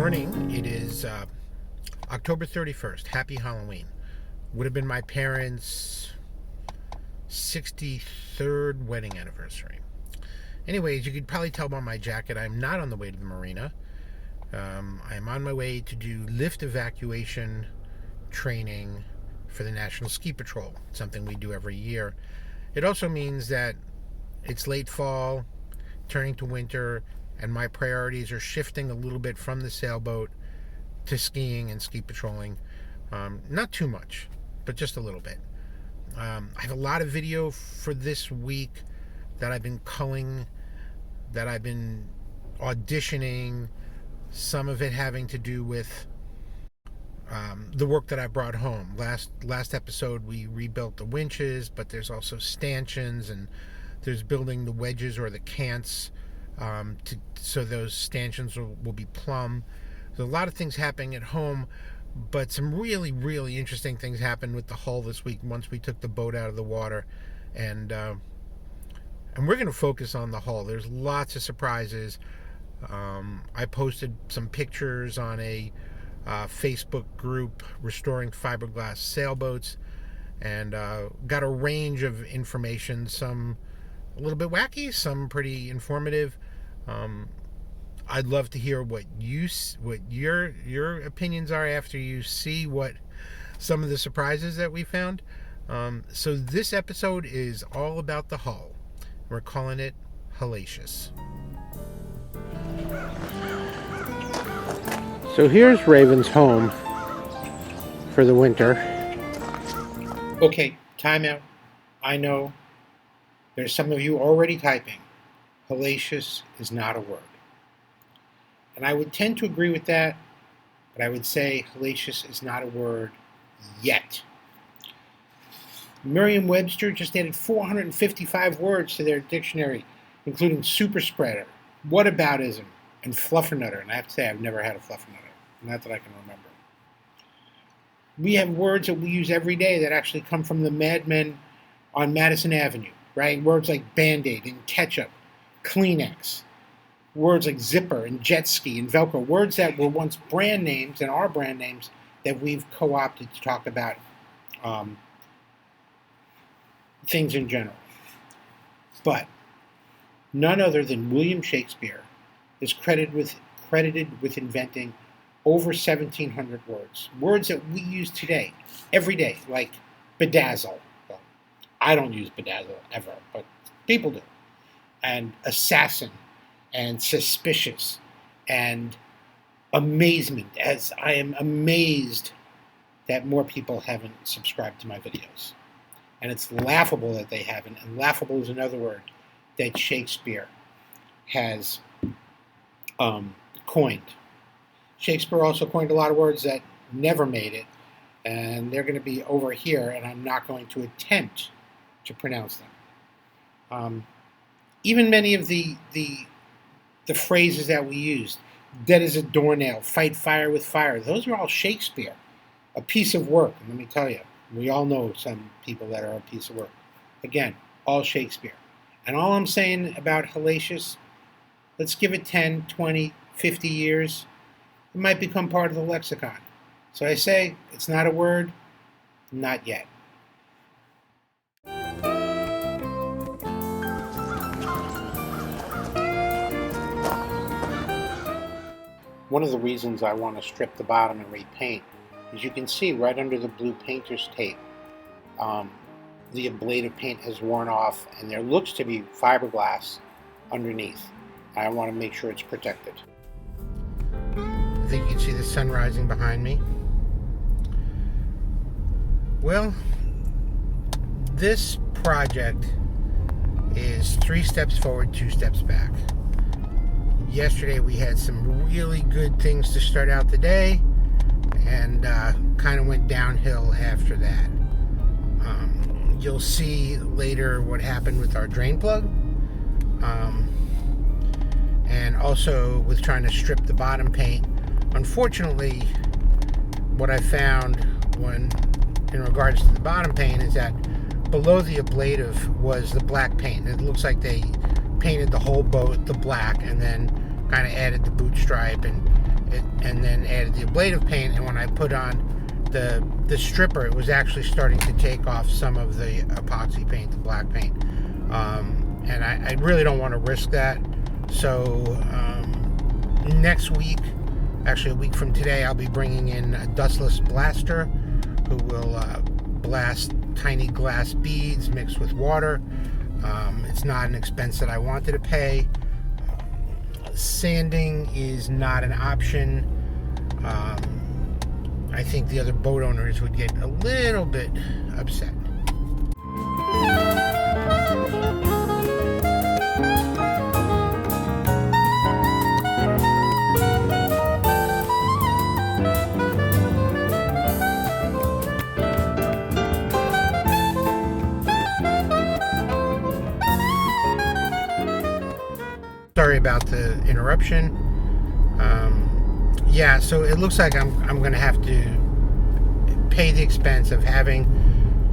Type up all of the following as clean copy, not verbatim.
morning. It is October 31st. Happy Halloween. Would have been my parents' 63rd wedding anniversary. Anyways, you could probably tell by my jacket I'm not on the way to the marina. I'm on my way to do lift evacuation training for the National Ski Patrol, something we do every year. It also means that it's late fall, turning to winter, and my priorities are shifting a little bit from the sailboat to skiing and ski patrolling. Not too much, but just a little bit. I have a lot of video for this week that I've been culling, that I've been auditioning, some of it having to do with the work that I brought home. Last episode we rebuilt the winches, but there's also stanchions, and there's building the wedges or the cants so those stanchions will be plumb. There's a lot of things happening at home, but some really, really interesting things happened with the hull this week once we took the boat out of the water, and we're going to focus on the hull. There's lots of surprises. I posted some pictures on a Facebook group, Restoring Fiberglass Sailboats, and got a range of information, some a little bit wacky, some pretty informative. I'd love to hear what your opinions are after you see what some of the surprises that we found. So this episode is all about the hull. We're calling it Hullacious. So here's Raven's home for the winter. Okay, time out. I know there's some of you already typing. Hullacious is not a word. And I would tend to agree with that, but I would say hullacious is not a word yet. Merriam-Webster just added 455 words to their dictionary, including super spreader, whataboutism, and fluffernutter. And I have to say, I've never had a fluffernutter, not that I can remember. We have words that we use every day that actually come from the madmen on Madison Avenue, right? Words like Band-Aid and ketchup, Kleenex. Words like zipper and jet ski and Velcro. Words that were once brand names and are brand names that we've co-opted to talk about things in general. But none other than William Shakespeare is credited with inventing over 1,700 words. Words that we use today, every day, like bedazzle. Well, I don't use bedazzle ever, but people do. And assassin, and suspicious, and amazement, as I am amazed that more people haven't subscribed to my videos. And it's laughable that they haven't, and laughable is another word that Shakespeare has coined. Shakespeare also coined a lot of words that never made it, and they're going to be over here, and I'm not going to attempt to pronounce them. Even many of the phrases that we used, dead as a doornail, fight fire with fire, those are all Shakespeare. A piece of work, and let me tell you, we all know some people that are a piece of work. Again, all Shakespeare. And all I'm saying about Hullacious, let's give it 10, 20, 50 years. It might become part of the lexicon. So I say, it's not a word, not yet. One of the reasons I want to strip the bottom and repaint is you can see right under the blue painter's tape, the ablative paint has worn off and there looks to be fiberglass underneath. I want to make sure it's protected. I think you can see the sun rising behind me. Well, this project is 3 steps forward, 2 steps back. Yesterday we had some really good things to start out the day, and kind of went downhill after that. You'll see later what happened with our drain plug, and also with trying to strip the bottom paint. Unfortunately, what I found in regards to the bottom paint is that below the ablative was the black paint. It looks like they painted the whole boat the black and then kind of added the boot stripe and then added the ablative paint. And when I put on the stripper, it was actually starting to take off some of the epoxy paint, the black paint. And I really don't want to risk that. So next week, actually a week from today, I'll be bringing in a Dustless blaster who will blast tiny glass beads mixed with water. It's not an expense that I wanted to pay. Sanding is not an option. I think the other boat owners would get a little bit upset. Sorry about the interruption. Yeah, so it looks like I'm going to have to pay the expense of having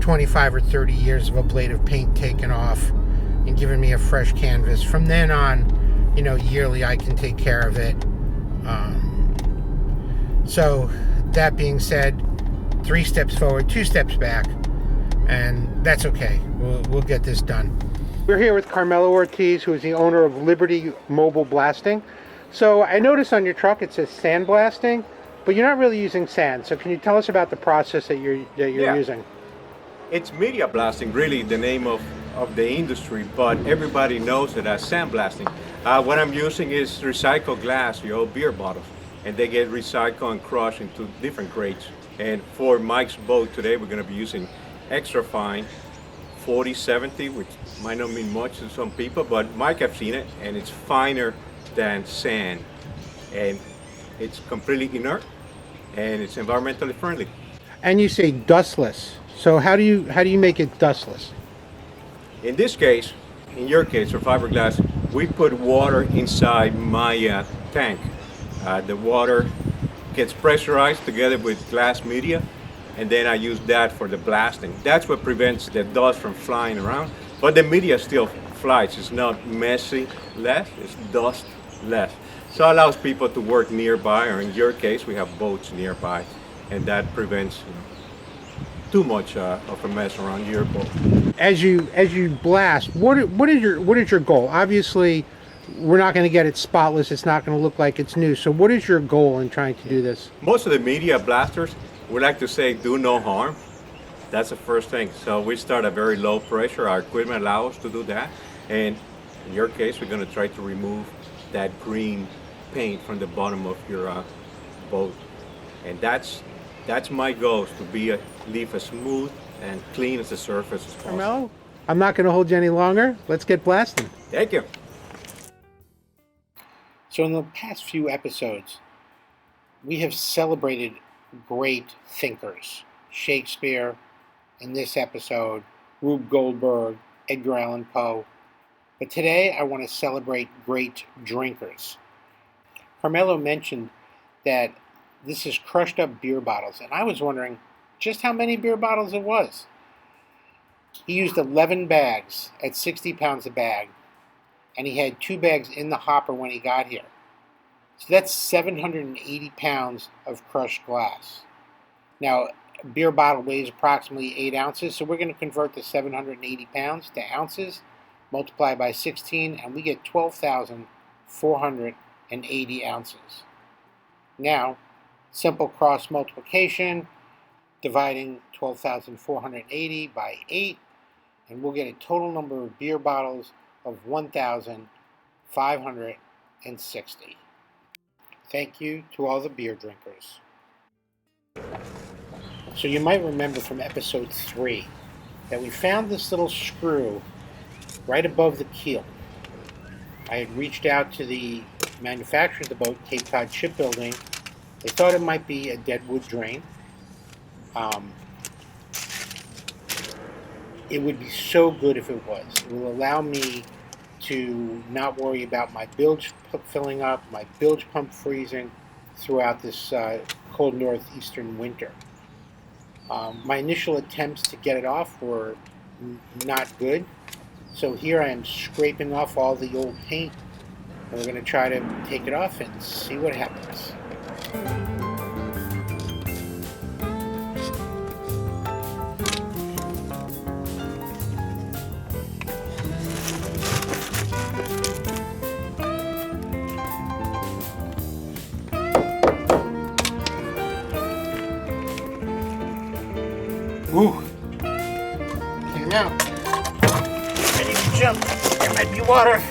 25 or 30 years of ablative paint taken off and giving me a fresh canvas. From then on, yearly I can take care of it. So that being said, 3 steps forward, 2 steps back, and that's okay. We'll get this done. We're here with Carmello Ortiz, who is the owner of Liberty Mobile Blasting. So I noticed on your truck it says sand blasting, but you're not really using sand. So can you tell us about the process that you're using? It's media blasting, really the name of the industry, but everybody knows it as sand blasting. What I'm using is recycled glass, your old beer bottles, and they get recycled and crushed into different grades. And for Mike's boat today, we're going to be using extra fine 40-70, which might not mean much to some people, but Mike, I've seen it, and it's finer than sand, and it's completely inert, and it's environmentally friendly. And you say dustless. So how do you make it dustless? In this case, in your case, for fiberglass, we put water inside my tank. The water gets pressurized together with glass media, and then I use that for the blasting. That's what prevents the dust from flying around. But the media still flies. It's not messy less, it's dust less. So it allows people to work nearby, or in your case, we have boats nearby, and that prevents too much of a mess around your boat. As you blast, what is your goal? Obviously, we're not going to get it spotless. It's not going to look like it's new. So what is your goal in trying to do this? Most of the media blasters, we like to say do no harm. That's the first thing. So we start at very low pressure. Our equipment allows us to do that. And in your case, we're going to try to remove that green paint from the bottom of your boat. And that's my goal, is to leave as smooth and clean as the surface as possible. Carmello, I'm not going to hold you any longer. Let's get blasting. Thank you. So in the past few episodes, we have celebrated great thinkers. Shakespeare, in this episode, Rube Goldberg, Edgar Allan Poe. But today I want to celebrate great drinkers. Carmello mentioned that this is crushed up beer bottles, and I was wondering just how many beer bottles it was. He used 11 bags at 60 pounds a bag, and he had 2 bags in the hopper when he got here. So that's 780 pounds of crushed glass. Now, a beer bottle weighs approximately 8 ounces, so we're going to convert the 780 pounds to ounces, multiply by 16, and we get 12,480 ounces. Now, simple cross multiplication, dividing 12,480 by 8, and we'll get a total number of beer bottles of 1,560. Thank you to all the beer drinkers. So you might remember from episode 3 that we found this little screw right above the keel. I had reached out to the manufacturer of the boat, Cape Cod Shipbuilding. They thought it might be a dead wood drain. It would be so good if it was. It will allow me to not worry about my bilge filling up, my bilge pump freezing throughout this cold northeastern winter. My initial attempts to get it off were not good. So here I am scraping off all the old paint we're going to try to take it off and see what happens. Ooh, came out. Ready to jump. There might be water.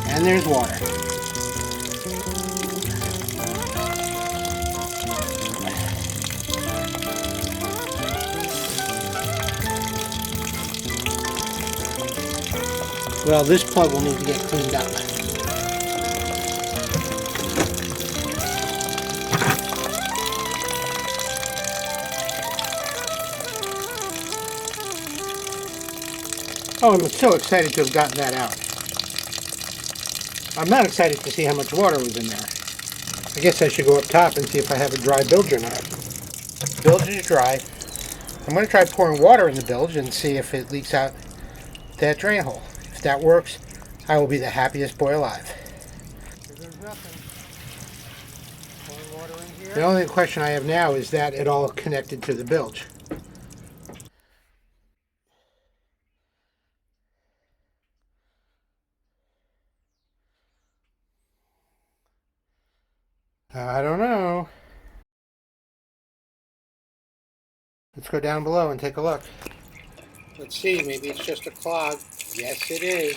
And there's water. Well, this plug will need to get cleaned up. Oh, I'm so excited to have gotten that out. I'm not excited to see how much water was in there. I guess I should go up top and see if I have a dry bilge or not. The bilge is dry. I'm going to try pouring water in the bilge and see if it leaks out that drain hole. If that works, I will be the happiest boy alive. There's nothing. Pouring water in here. The only question I have now is that it all connected to the bilge. I don't know. Let's go down below and take a look. Let's see, maybe it's just a clog. Yes, it is.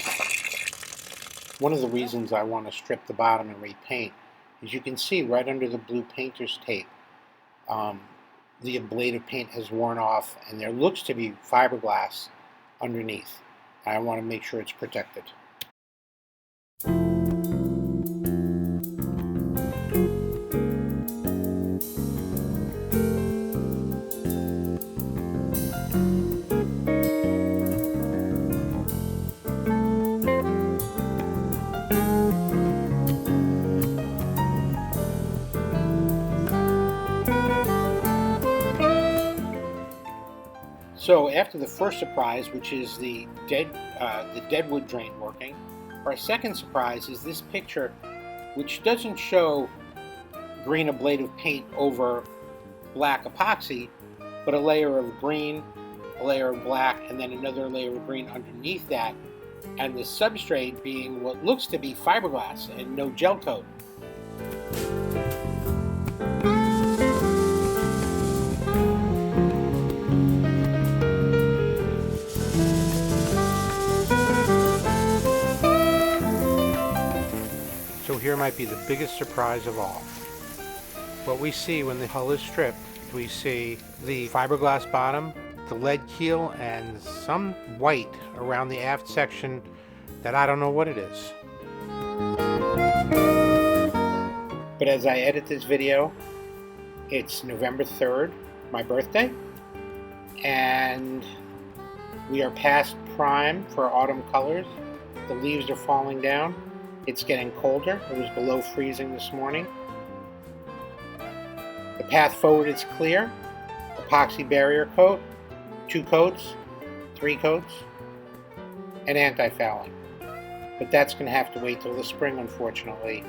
One of the reasons I want to strip the bottom and repaint is you can see right under the blue painter's tape, the ablative paint has worn off and there looks to be fiberglass underneath. I want to make sure it's protected. So after the first surprise, which is the deadwood drain working, our second surprise is this picture, which doesn't show green ablative paint over black epoxy, but a layer of green, a layer of black, and then another layer of green underneath that, and the substrate being what looks to be fiberglass and no gel coat. So here might be the biggest surprise of all. What we see when the hull is stripped, we see the fiberglass bottom, the lead keel, and some white around the aft section that I don't know what it is. But as I edit this video, it's November 3rd, my birthday, and we are past prime for autumn colors. The leaves are falling down. It's getting colder. It was below freezing this morning. The path forward is clear. Epoxy barrier coat, 2 coats, 3 coats, and anti-fouling. But that's going to have to wait till the spring, unfortunately.